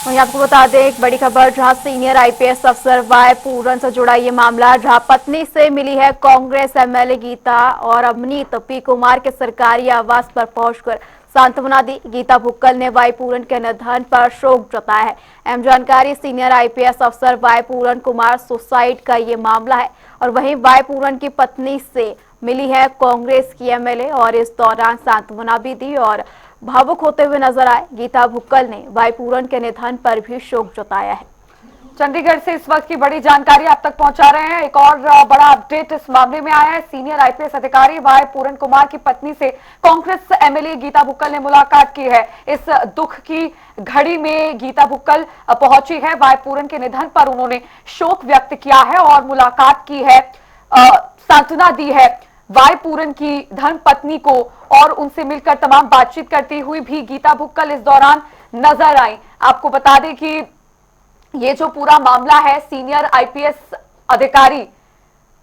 वहीं आपको बता दें एक बड़ी खबर, जहां सीनियर आईपीएस अफसर वाई पूरन से जुड़ा ये मामला, जहां पत्नी से मिली है कांग्रेस एमएलए गीता और अवनीत पी कुमार के सरकारी आवास पर पहुंचकर सांत्वना दी। गीता भुक्कल ने वाई पूरन के निधन पर शोक जताया है। अहम जानकारी, सीनियर आईपीएस अफसर वाई पूरन कुमार सुसाइड का ये मामला है और वहीं वाई पूरन की पत्नी से मिली है कांग्रेस की एमएलए और इस दौरान सांत्वना भी दी और भावुक होते हुए नजर आए। गीता भुक्कल ने वाई पूरन के निधन पर भी शोक जताया है। चंडीगढ़ से इस वक्त की बड़ी जानकारी आप तक पहुंचा रहे हैं। एक और बड़ा अपडेट इस मामले में आया है। सीनियर आईपीएस अधिकारी वाई पूरन कुमार की पत्नी से कांग्रेस एमएलए गीता भुक्कल ने मुलाकात की है। इस दुख की घड़ी में गीता भुक्कल पहुंची है। वाई पूरन के निधन पर उन्होंने शोक व्यक्त किया है और मुलाकात की है, सांत्वना दी है वाई पूरन की धर्म पत्नी को और उनसे मिलकर तमाम बातचीत करती हुई भी गीता भुक्कल इस दौरान नजर आई। आपको बता दें कि ये जो पूरा मामला है, सीनियर आईपीएस अधिकारी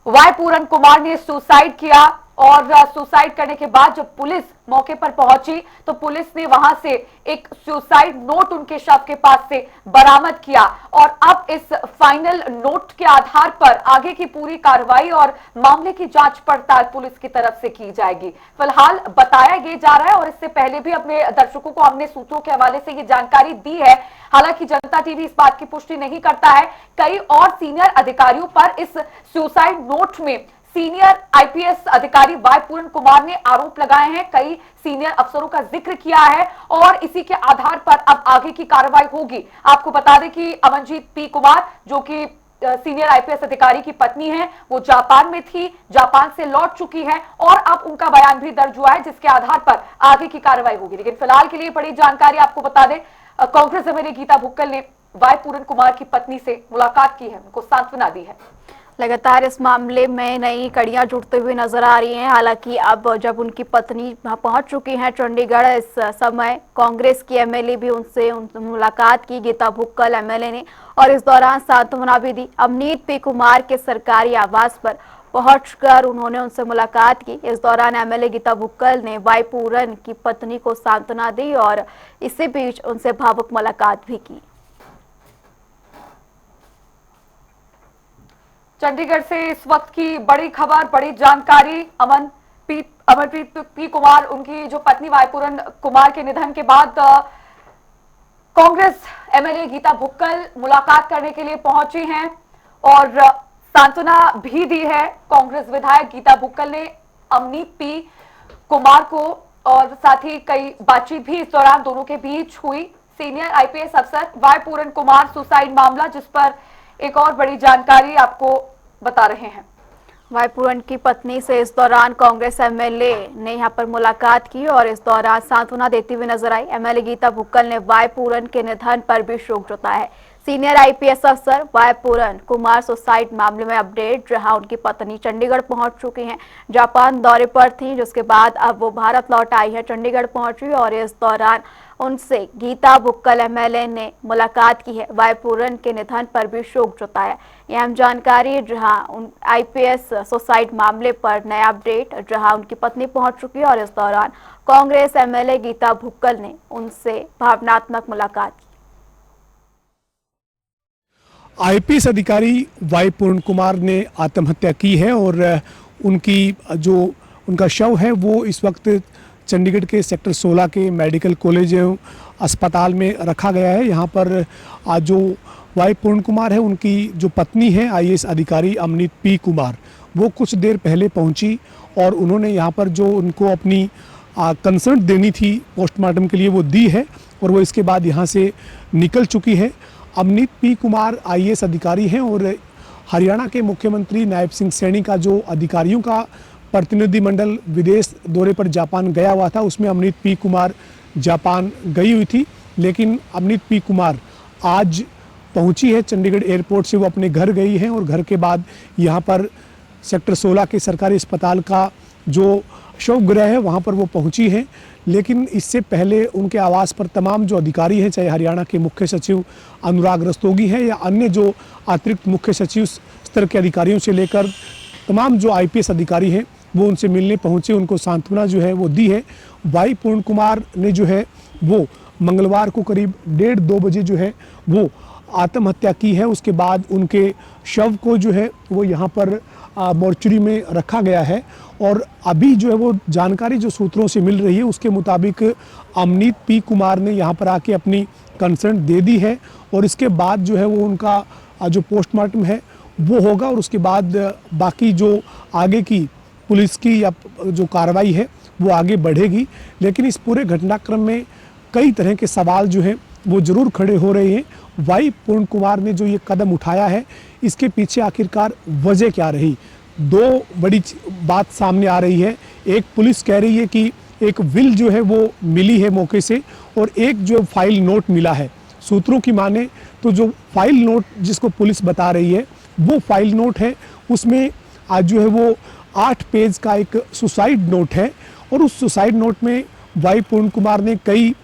वाई पूरन कुमार ने सुसाइड किया और सुसाइड करने के बाद जब पुलिस मौके पर पहुंची तो पुलिस ने वहां से एक सुसाइड नोट उनके शव के पास से बरामद किया और अब इस फाइनल नोट के आधार पर आगे की पूरी कार्रवाई और मामले की जांच पड़ताल पुलिस की तरफ से की जाएगी। फिलहाल बताया ये जा रहा है और इससे पहले भी अपने दर्शकों को हमने सूत्रों के हवाले से ये जानकारी दी है। हालांकि जनता टीवी इस बात की पुष्टि नहीं करता है। कई और सीनियर अधिकारियों पर इस सुसाइड नोट में सीनियर आईपीएस अधिकारी वाई पूरन कुमार ने आरोप लगाए हैं। कई सीनियर अफसरों का जिक्र किया है और इसी के आधार पर अब आगे की कार्रवाई होगी। आपको बता दें कि अमनजीत पी कुमार, जो कि सीनियर आईपीएस अधिकारी की पत्नी है, वो जापान में थी, जापान से लौट चुकी है और अब उनका बयान भी दर्ज हुआ है, जिसके आधार पर आगे की कार्रवाई होगी। लेकिन फिलहाल के लिए बड़ी जानकारी आपको बता दें, कांग्रेस एमएलए गीता भुक्कल ने वाई पूरन कुमार की पत्नी से मुलाकात की है, उनको सांत्वना दी है। लगातार इस मामले में नई कड़ियां जुड़ते हुए नजर आ रही हैं। हालांकि अब जब उनकी पत्नी पहुंच चुकी हैं चंडीगढ़, इस समय कांग्रेस की एमएलए भी उनसे मुलाकात की, गीता भुक्कल एमएलए ने, और इस दौरान सांत्वना भी दी। अवनीत पी कुमार के सरकारी आवास पर पहुंचकर उन्होंने उनसे मुलाकात की। इस दौरान एमएलए गीता भुक्कल ने वाई पूरन की पत्नी को सांत्वना दी और इसी बीच उनसे भावुक मुलाकात भी की। चंडीगढ़ से इस वक्त की बड़ी खबर, बड़ी जानकारी। अमरप्रीत पी कुमार, उनकी जो पत्नी वाई पूरन कुमार के निधन के बाद कांग्रेस एमएलए गीता भुक्कल मुलाकात करने के लिए पहुंची हैं और सांत्वना भी दी है। कांग्रेस विधायक गीता भुक्कल ने अमनीत पी कुमार को और साथ ही कई बातचीत भी इस दौरान दोनों के बीच हुई। सीनियर आईपीएस अफसर वाई पूरन कुमार सुसाइड मामला, जिस पर एक और बड़ी जानकारी आपको बता रहे हैं। वाई पूरन की पत्नी से इस दौरान कांग्रेस एमएलए ने यहां पर मुलाकात की और इस दौरान सांत्वना देती हुई नजर आई। एमएलए गीता भुक्कल ने वाई पूरन के निधन पर भी शोक जताया है। सीनियर आईपीएस अफसर वाई पूरन कुमार सुसाइड मामले में अपडेट, जहां उनकी पत्नी चंडीगढ़ पहुंच चुकी हैं। जापान दौरे पर थी, जिसके बाद अब वो भारत लौट आई है, चंडीगढ़ पहुंची और इस दौरान उनसे गीता भुक्कल एमएलए ने मुलाकात की है। वाई पूरन के निधन पर भी शोक जताया। यह अहम जानकारी, जहां आईपीएस सुसाइड मामले पर नया अपडेट, जहां उनकी पत्नी पहुंच चुकी है और इस दौरान कांग्रेस एमएलए गीता भुक्कल ने उनसे भावनात्मक मुलाकात की। आईपीएस अधिकारी वाई पूरन कुमार ने आत्महत्या की है और उनका शव है वो इस वक्त चंडीगढ़ के सेक्टर 16 के मेडिकल कॉलेज अस्पताल में रखा गया है। यहाँ पर आज जो वाई पूरन कुमार है, उनकी जो पत्नी है आईएएस अधिकारी अमनीत पी कुमार, वो कुछ देर पहले पहुंची और उन्होंने यहाँ पर जो उनको अपनी कंसर्न देनी थी पोस्टमार्टम के लिए वो दी है और वो इसके बाद यहाँ से निकल चुकी है। अमनीत पी कुमार आईएएस अधिकारी हैं और हरियाणा के मुख्यमंत्री नायब सिंह सैनी का जो अधिकारियों का प्रतिनिधिमंडल विदेश दौरे पर जापान गया हुआ था, उसमें अमनीत पी कुमार जापान गई हुई थी। लेकिन अमनीत पी कुमार आज पहुंची है चंडीगढ़ एयरपोर्ट से, वो अपने घर गई हैं और घर के बाद यहाँ पर सेक्टर 16 के सरकारी अस्पताल का जो शवगृह है वहाँ पर वो पहुंची हैं। लेकिन इससे पहले उनके आवास पर तमाम जो अधिकारी हैं, चाहे हरियाणा के मुख्य सचिव अनुराग रस्तोगी हैं या अन्य जो अतिरिक्त मुख्य सचिव स्तर के अधिकारियों से लेकर तमाम जो आईपीएस अधिकारी हैं, वो उनसे मिलने पहुंचे, उनको सांत्वना जो है वो दी है। वाई पूर्ण कुमार ने जो है वो मंगलवार को करीब 1:30-2 बजे जो है वो आत्महत्या की है। उसके बाद उनके शव को जो है वो यहाँ पर मोर्चरी में रखा गया है और अभी जो है वो जानकारी जो सूत्रों से मिल रही है उसके मुताबिक अमनीत पी कुमार ने यहाँ पर आके अपनी कंसर्न दे दी है और इसके बाद जो है वो उनका जो पोस्टमार्टम है वो होगा और उसके बाद बाकी जो आगे की पुलिस की या जो कार्रवाई है वो आगे बढ़ेगी। लेकिन इस पूरे घटनाक्रम में कई तरह के सवाल जो हैं वो ज़रूर खड़े हो रहे हैं। वाई पूर्ण कुमार ने जो ये कदम उठाया है इसके पीछे आखिरकार वजह क्या रही? दो बड़ी बात सामने आ रही है। एक, पुलिस कह रही है कि एक विल जो है वो मिली है मौके से और एक जो फाइल नोट मिला है। सूत्रों की माने तो जो फाइल नोट जिसको पुलिस बता रही है वो फाइल नोट है, उसमें आज जो है वो 8 पेज का एक सुसाइड नोट है और उस सुसाइड नोट में वाई पूर्ण कुमार ने कई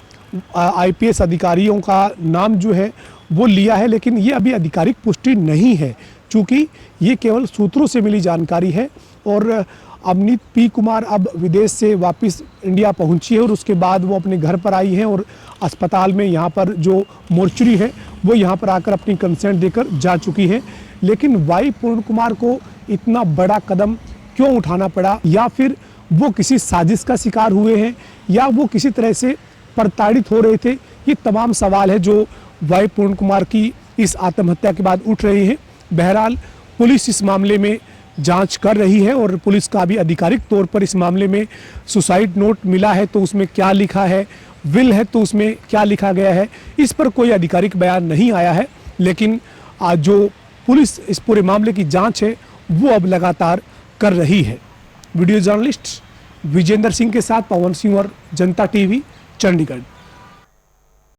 आईपीएस अधिकारियों का नाम जो है वो लिया है, लेकिन ये अभी आधिकारिक पुष्टि नहीं है क्योंकि ये केवल सूत्रों से मिली जानकारी है। और अमनीत पी कुमार अब विदेश से वापस इंडिया पहुंची है और उसके बाद वो अपने घर पर आई है और अस्पताल में यहाँ पर जो मोर्चरी है वो यहाँ पर आकर अपनी कंसेंट देकर जा चुकी है। लेकिन वाई पूर्ण कुमार को इतना बड़ा कदम क्यों उठाना पड़ा, या फिर वो किसी साजिश का शिकार हुए हैं या वो किसी तरह से प्रताड़ित हो रहे थे, ये तमाम सवाल है जो वाई पूर्ण कुमार की इस आत्महत्या के बाद उठ रहे हैं। बहरहाल पुलिस इस मामले में जांच कर रही है और पुलिस का भी आधिकारिक तौर पर इस मामले में सुसाइड नोट मिला है तो उसमें क्या लिखा है, विल है तो उसमें क्या लिखा गया है, इस पर कोई आधिकारिक बयान नहीं आया है। लेकिन आज जो पुलिस इस पूरे मामले की जांच है वो अब लगातार कर रही है। वीडियो जर्नलिस्ट विजेंद्र सिंह के साथ पवन सिंह और जनता टीवी, चंडीगढ़।